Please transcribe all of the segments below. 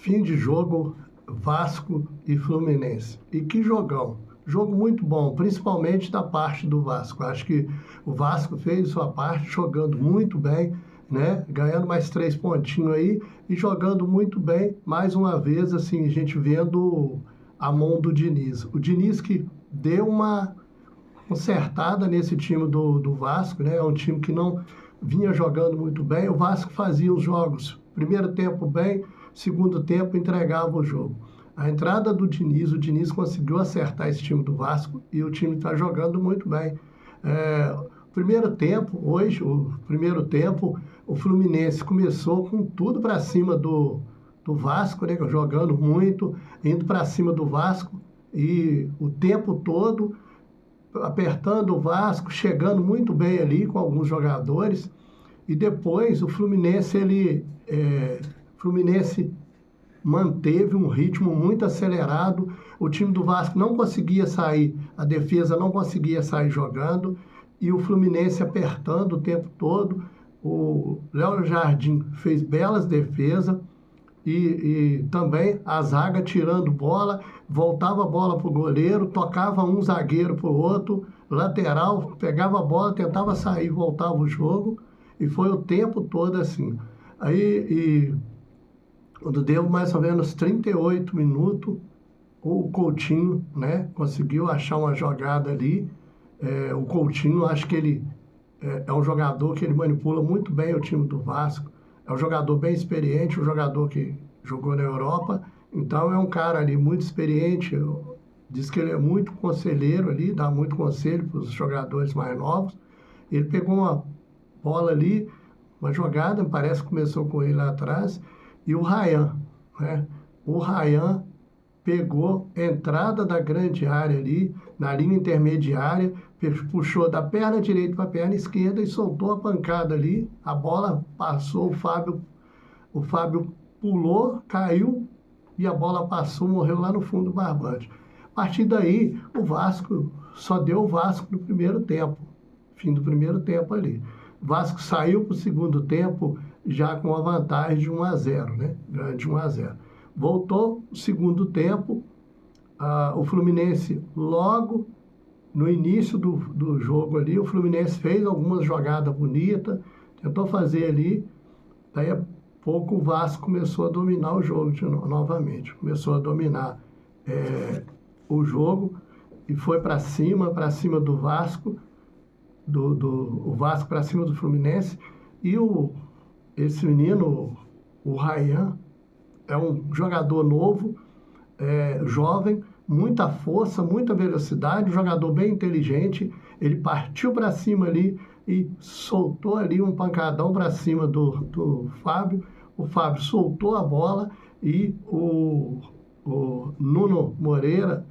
Fim de jogo, Vasco e Fluminense. E que jogão! Jogo muito bom, principalmente da parte do Vasco. Acho que o Vasco fez sua parte jogando muito bem, né? Ganhando mais 3 pontinhos aí e jogando muito bem. Mais uma vez, assim, a gente vendo a mão do Diniz. O Diniz que deu uma consertada nesse time do Vasco, né? É um time que não vinha jogando muito bem. O Vasco fazia os jogos, primeiro tempo bem, segundo tempo entregava o jogo. A entrada do Diniz, o Diniz conseguiu acertar esse time do Vasco e o time está jogando muito bem. Primeiro tempo, o Fluminense começou com tudo para cima do Vasco, né? Jogando muito, indo para cima do Vasco e o tempo todo apertando o Vasco, chegando muito bem ali com alguns jogadores. E depois o Fluminense, Fluminense manteve um ritmo muito acelerado. O time do Vasco não conseguia sair, a defesa não conseguia sair jogando. E o Fluminense apertando o tempo todo. O Léo Jardim fez belas defesas. E também a zaga tirando bola, voltava a bola para o goleiro, tocava um zagueiro para o outro, lateral, pegava a bola, tentava sair, voltava o jogo, e foi o tempo todo assim. Aí, quando deu mais ou menos 38 minutos, o Coutinho, né, conseguiu achar uma jogada ali. O Coutinho, acho que ele é um jogador que ele manipula muito bem o time do Vasco. É um jogador bem experiente, um jogador que jogou na Europa. Então, é um cara ali muito experiente. Diz que ele é muito conselheiro ali, dá muito conselho para os jogadores mais novos. Ele pegou uma bola ali, uma jogada, parece que começou com ele lá atrás. E o Ryan, né? O Ryan pegou a entrada da grande área ali, na linha intermediária, puxou da perna direita para a perna esquerda e soltou a pancada ali. A bola passou, o Fábio pulou, caiu e a bola passou, morreu lá no fundo do barbante. A partir daí, o Vasco, só deu o Vasco no primeiro tempo, fim do primeiro tempo ali. O Vasco saiu para o segundo tempo já com a vantagem de 1-0, né? De 1-0. Voltou o segundo tempo, o Fluminense logo no início do jogo ali, o Fluminense fez algumas jogadas bonitas, tentou fazer ali, daí a pouco o Vasco começou a dominar o jogo novamente, começou a dominar o jogo e foi para cima do Vasco, o Vasco para cima do Fluminense, e esse menino, o Ryan, é um jogador novo, jovem, muita força, muita velocidade, um jogador bem inteligente. Ele partiu para cima ali e soltou ali um pancadão para cima do Fábio. O Fábio soltou a bola e o Nuno Moreira,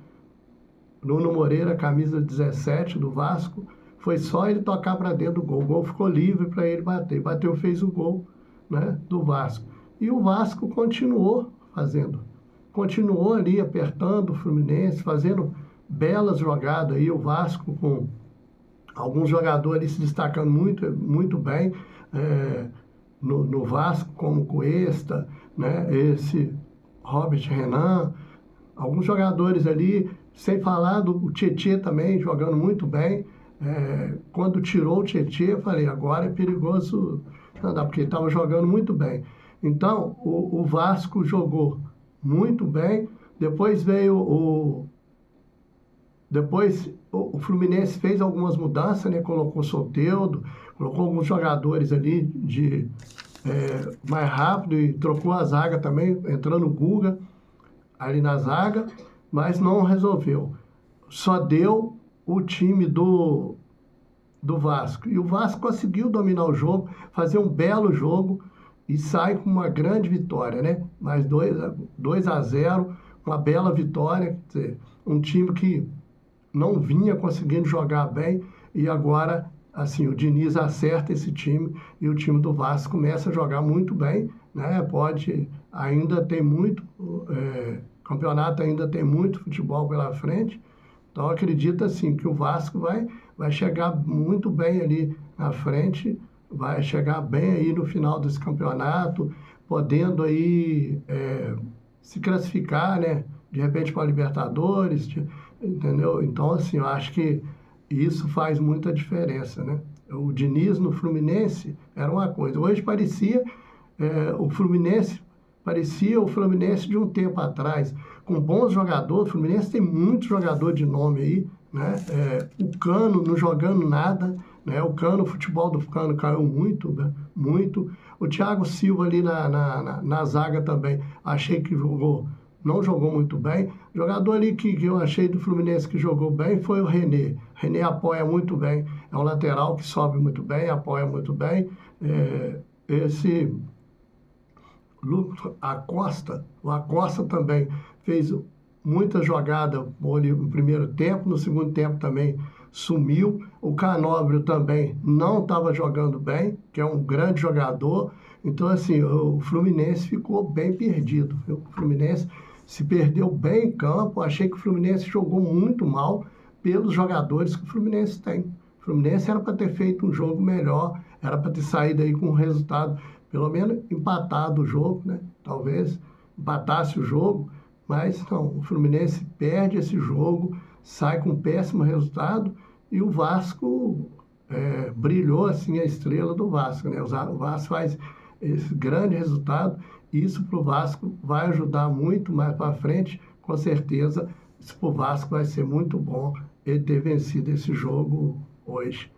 camisa 17 do Vasco, foi só ele tocar para dentro do gol. O gol ficou livre para ele bater. Bateu, fez o gol, né, do Vasco. E o Vasco continuou ali apertando o Fluminense, fazendo belas jogadas aí, o Vasco com alguns jogadores se destacando muito, muito bem no Vasco, como Cuesta, né, esse Robert Renan, alguns jogadores ali, sem falar do Tietê também, jogando muito bem. Quando tirou o Tietê, eu falei, agora é perigoso andar, porque ele estava jogando muito bem. Então, o Vasco jogou muito bem. Depois veio o Fluminense fez algumas mudanças, né? Colocou o Soteldo, colocou alguns jogadores ali mais rápido e trocou a zaga também, entrando o Guga ali na zaga, mas não resolveu. Só deu o time do Vasco. E o Vasco conseguiu dominar o jogo, fazer um belo jogo e sai com uma grande vitória, né? Mais 2-0, uma bela vitória. Quer dizer, um time que não vinha conseguindo jogar bem e agora, assim, o Diniz acerta esse time e o time do Vasco começa a jogar muito bem, né? Ainda tem muito, campeonato ainda tem muito futebol pela frente. Então, acredito, assim, que o Vasco vai chegar muito bem ali na frente, vai chegar bem aí no final desse campeonato, podendo aí se classificar, né? De repente para a Libertadores, entendeu? Então, assim, eu acho que isso faz muita diferença, né? O Diniz no Fluminense era uma coisa. Hoje o Fluminense parecia o Fluminense de um tempo atrás, com bons jogadores. O Fluminense tem muito jogador de nome aí, né? O Cano não jogando nada, né? O futebol do Cano caiu muito, né? Muito. O Thiago Silva ali na zaga também, achei que não jogou muito bem. Jogador ali que eu achei do Fluminense que jogou bem foi o René. René apoia muito bem, é um lateral que sobe muito bem, apoia muito bem. Esse o Acosta também fez muita jogada no primeiro tempo, no segundo tempo também sumiu. O Canóbio também não estava jogando bem, que é um grande jogador. Então, assim, o Fluminense ficou bem perdido. O Fluminense se perdeu bem em campo. Achei que o Fluminense jogou muito mal pelos jogadores que o Fluminense tem. O Fluminense era para ter feito um jogo melhor, era para ter saído aí com um resultado, pelo menos empatado o jogo, né? Talvez empatasse o jogo, mas não, o Fluminense perde esse jogo, sai com um péssimo resultado e o Vasco brilhou assim a estrela do Vasco, né? O Vasco faz esse grande resultado e isso para o Vasco vai ajudar muito mais para frente, com certeza. Isso para o Vasco vai ser muito bom ele ter vencido esse jogo hoje.